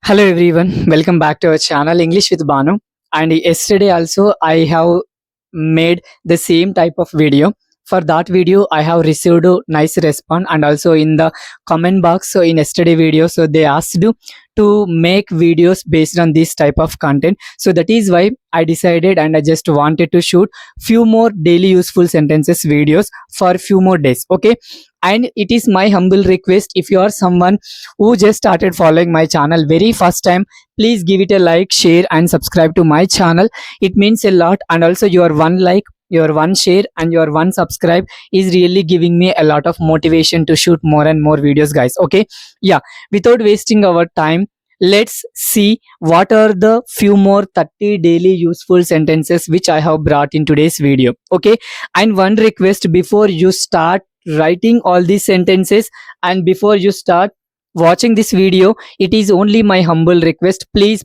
Hello everyone, welcome back to our channel English with Banu. And yesterday also I have made the same type of video. For that video I have received a nice response, and also in the comment box. So in yesterday video, so they asked to make videos based on this type of content. So that is why I decided, and I just wanted to shoot few more daily useful sentences videos for few more days. Okay, and it is my humble request, if you are someone who just started following my channel very first time, please give it a like, share and subscribe to my channel. It means a lot, and also your one like, your one share and your one subscribe is really giving me a lot of motivation to shoot more and more videos, guys. Okay, yeah, without wasting our time, let's see what are the few more 30 daily useful sentences which I have brought in today's video. Okay, and one request, before you start writing all these sentences and before you start watching this video, it is only my humble request, please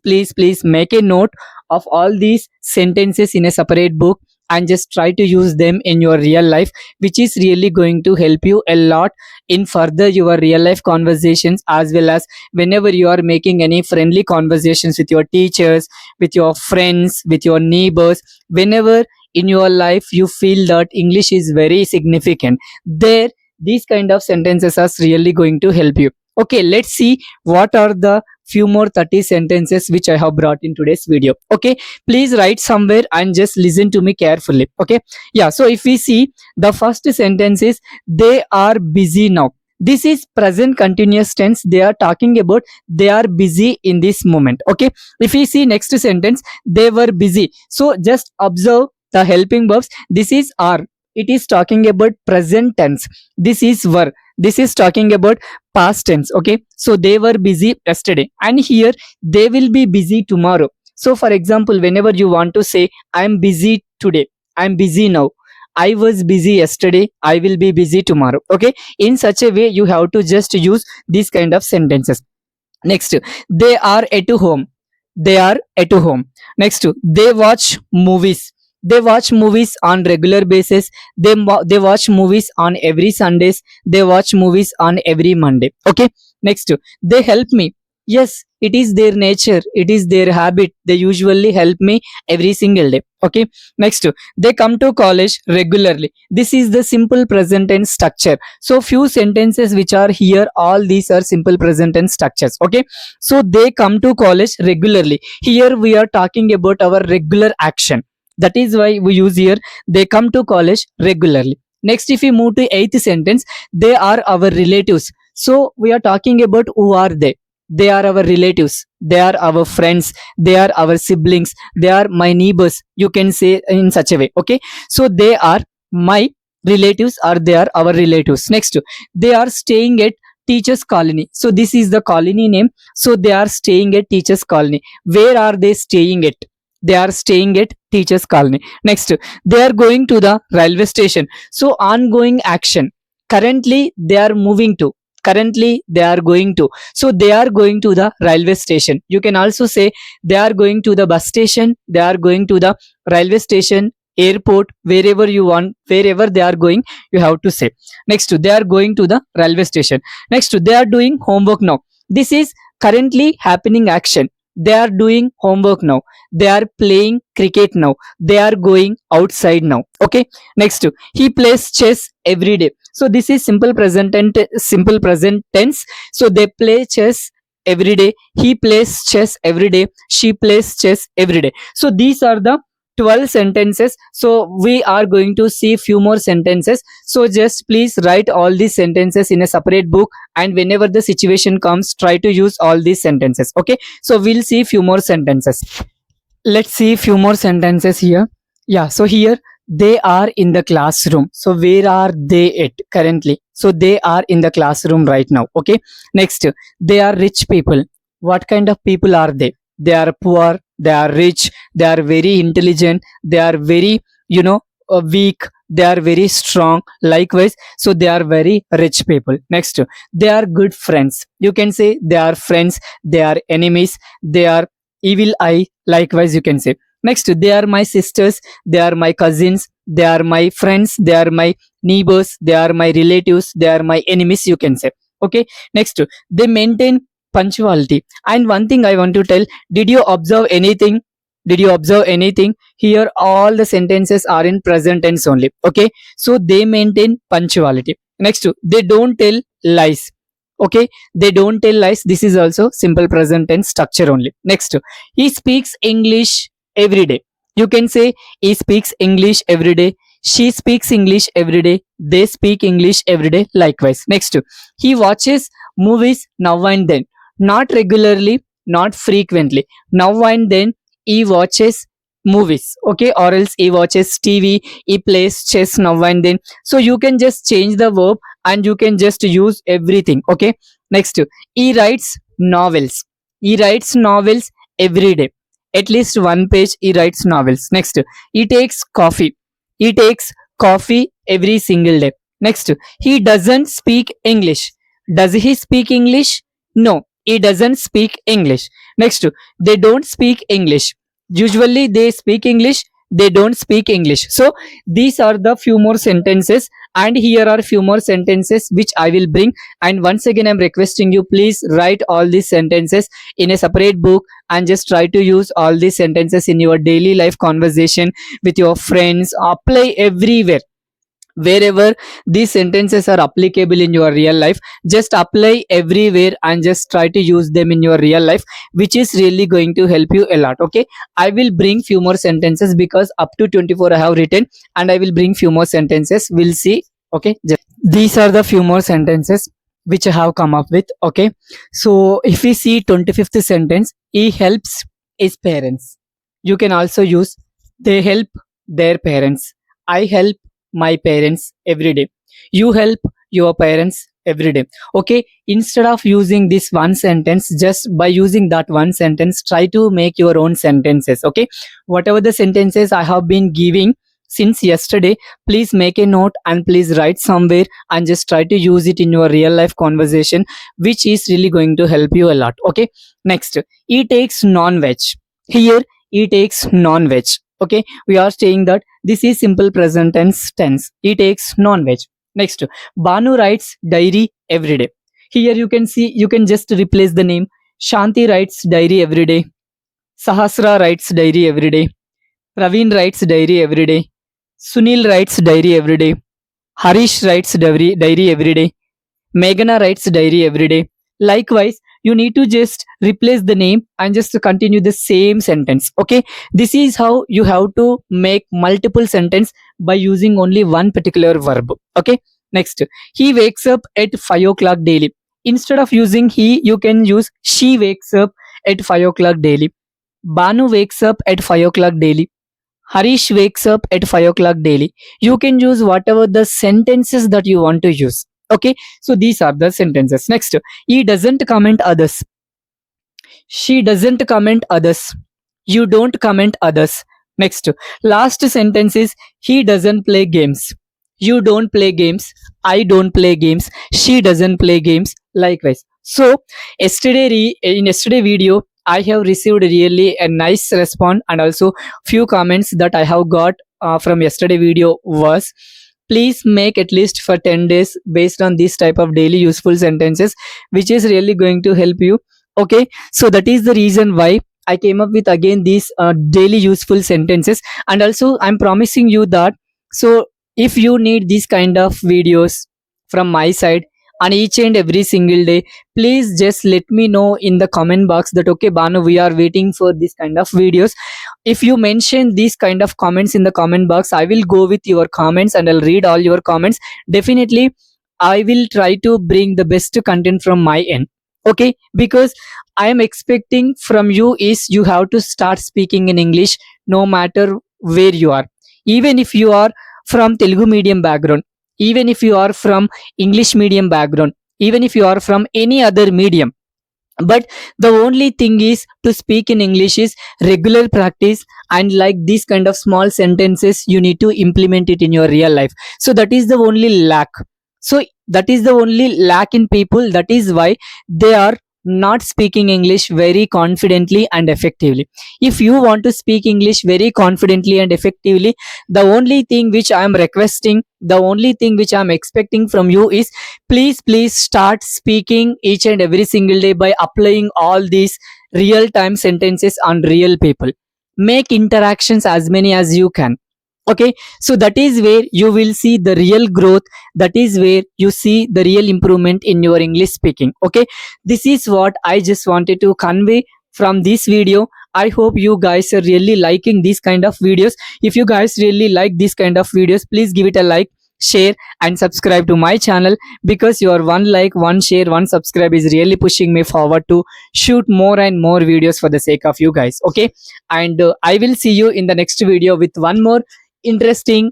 make a note of all these sentences in a separate book and just try to use them in your real life, which is really going to help you a lot in further your real life conversations, as well as whenever you are making any friendly conversations with your teachers, with your friends, with your neighbors. Whenever in your life you feel that English is very significant, there these kind of sentences are really going to help you. Okay, let's see what are the few more 30 sentences which I have brought in today's video. Okay, please write somewhere and just listen to me carefully. Okay, yeah, so if we see, the first sentence is they are busy now. This is present continuous tense. They are talking about they are busy in this moment. Okay, if we see next sentence, they were busy. So just observe the helping verbs. This is are, it is talking about present tense. This is were, this is talking about past tense. Okay, so they were busy yesterday, and here they will be busy tomorrow. So for example, whenever you want to say I'm busy today, I'm busy now, I was busy yesterday, I will be busy tomorrow. Okay, in such a way you have to just use these kind of sentences. Next, they are at home. They are at home. Next, they watch movies. They watch movies on regular basis. They watch movies on every Sundays. They watch movies on every Monday. Okay, next, they help me. Yes, it is their nature, it is their habit. They usually help me every single day. Okay, next, they come to college regularly. This is the simple present tense structure. So few sentences which are here, all these are simple present tense structures. Okay, so they come to college regularly. Here we are talking about our regular action. That is why we use here they come to college regularly. Next, if we move to eighth sentence, they are our relatives. So we are talking about who are they. They are our relatives, they are our friends, they are our siblings, they are my neighbors, you can say in such a way. Okay, so they are my relatives or they are our relatives. Next, they are staying at teachers colony. So this is the colony name. So they are staying at teachers colony. Where are they staying at? They are staying at teachers colony. Next, they are going to the railway station. So ongoing action, currently they are moving to, currently they are going to. So they are going to the railway station. You can also say they are going to the bus station, they are going to the railway station, airport, wherever you want, wherever they are going, you have to say. Next, they are going to the railway station. Next, they are doing homework now. This is currently happening action. They are doing homework now. They are playing cricket now. They are going outside now. Okay, next, he plays chess every day. So this is simple present tense. So they play chess every day, he plays chess every day, she plays chess every day. So these are the 12 sentences. So we are going to see few more sentences. So just please write all these sentences in a separate book, and whenever the situation comes, try to use all these sentences. Okay, so we'll see few more sentences. Let's see few more sentences here. Yeah, so here they are in the classroom. So where are they at currently? So they are in the classroom right now. Okay, next, they are rich people. What kind of people are they? They are poor, they are rich, they are very intelligent, they are very, weak, they are very strong. Likewise, so they are very rich people. Next, they are good friends. You can say they are friends, they are enemies, they are evil eye. Likewise, you can say. Next, they are my sisters, they are my cousins, they are my friends, they are my neighbors, they are my relatives, they are my enemies, you can say. Okay, next, they maintain punctuality. And one thing I want to tell, did you observe anything? Did you observe anything? Here all the sentences are in present tense only. Okay, so they maintain punctuality. Next, they don't tell lies. Okay, they don't tell lies. This is also simple present tense structure only. Next, he speaks English every day. You can say he speaks English every day. She speaks English every day. They speak English every day. Likewise. Next, he watches movies now and then. Not regularly, not frequently. Now and then he watches movies. Okay, or else he watches TV. He plays chess now and then. So you can just change the verb and you can just use everything. Okay, next, he writes novels. He writes novels every day. At least one page he writes novels. Next, he takes coffee. He takes coffee every single day. Next, he doesn't speak English. Does he speak English? No, he doesn't speak English. Next, they don't speak English. Usually they speak English, they don't speak English. So these are the few more sentences, and here are few more sentences which I will bring. And once again I'm requesting you, please write all these sentences in a separate book and just try to use all these sentences in your daily life conversation with your friends. Apply everywhere, wherever these sentences are applicable in your real life, just apply everywhere and just try to use them in your real life, which is really going to help you a lot. Okay, I will bring few more sentences because up to 24 I have written, and I will bring few more sentences, we'll see. Okay, these are the few more sentences which I have come up with. Okay, so if we see 25th sentence, he helps his parents. You can also use they help their parents. I help my parents every day. You help your parents every day. Okay, instead of using this one sentence, just by using that one sentence, try to make your own sentences. Okay, whatever the sentences I have been giving since yesterday, please make a note and please write somewhere and just try to use it in your real life conversation, which is really going to help you a lot. Okay, next, he takes non-veg. Here he takes non-veg. Okay, we are saying that this is simple present tense. He takes non-veg. Next, Banu writes diary every day. Here you can see, you can just replace the name. Shanti writes diary every day. Sahasra writes diary every day. Praveen writes diary every day. Sunil writes diary every day. Harish writes diary every day. Meghana writes diary every day. Likewise, you need to just replace the name and just continue the same sentence. Okay, this is how you have to make multiple sentence by using only one particular verb. Okay, next, he wakes up at 5 o'clock daily. Instead of using he, you can use she wakes up at 5 o'clock daily. Banu wakes up at 5 o'clock daily. Harish wakes up at 5 o'clock daily. You can use whatever the sentences that you want to use. Okay, so these are the sentences. Next, he doesn't comment others. She doesn't comment others. You don't comment others. Next, last sentence is he doesn't play games. You don't play games. I don't play games. She doesn't play games. Likewise. So in yesterday video, I have received really a nice response, and also few comments that I have got from yesterday video was, please make at least for 10 days based on this type of daily useful sentences, which is really going to help you. Okay, so that is the reason why I came up with again these daily useful sentences. And also I'm promising you that, so if you need these kind of videos from my side on each and every single day, please just let me know in the comment box that okay Banu, we are waiting for this kind of videos. If you mention these kind of comments in the comment box, I will go with your comments and I'll read all your comments. Definitely I will try to bring the best content from my end. Okay, because I am expecting from you is you have to start speaking in English no matter where you are. Even if you are from Telugu medium background, even if you are from English medium background, even if you are from any other medium, but the only thing is to speak in English is regular practice, and like these kind of small sentences you need to implement it in your real life. So that is the only lack. So that is the only lack in people. That is why they are not speaking English very confidently and effectively. If you want to speak English very confidently and effectively, the only thing which I am requesting, the only thing which I am expecting from you is, please start speaking each and every single day by applying all these real time sentences on real people. Make interactions as many as you can. Okay, so that is where you will see the real growth, that is where you see the real improvement in your English speaking. Okay, this is what I just wanted to convey from this video. I hope you guys are really liking these kind of videos. If you guys really like this kind of videos, please give it a like, share and subscribe to my channel, because your one like, one share, one subscribe is really pushing me forward to shoot more and more videos for the sake of you guys. Okay, and I will see you in the next video with one more interesting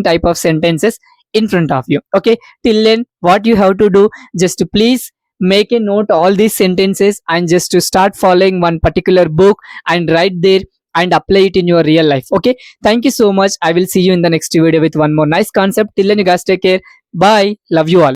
type of sentences in front of you. Okay, till then what you have to do, just to please make a note all these sentences and just to start following one particular book and write there and apply it in your real life. Okay, thank you so much. I will see you in the next video with one more nice concept. Till then, you guys take care. Bye, love you all.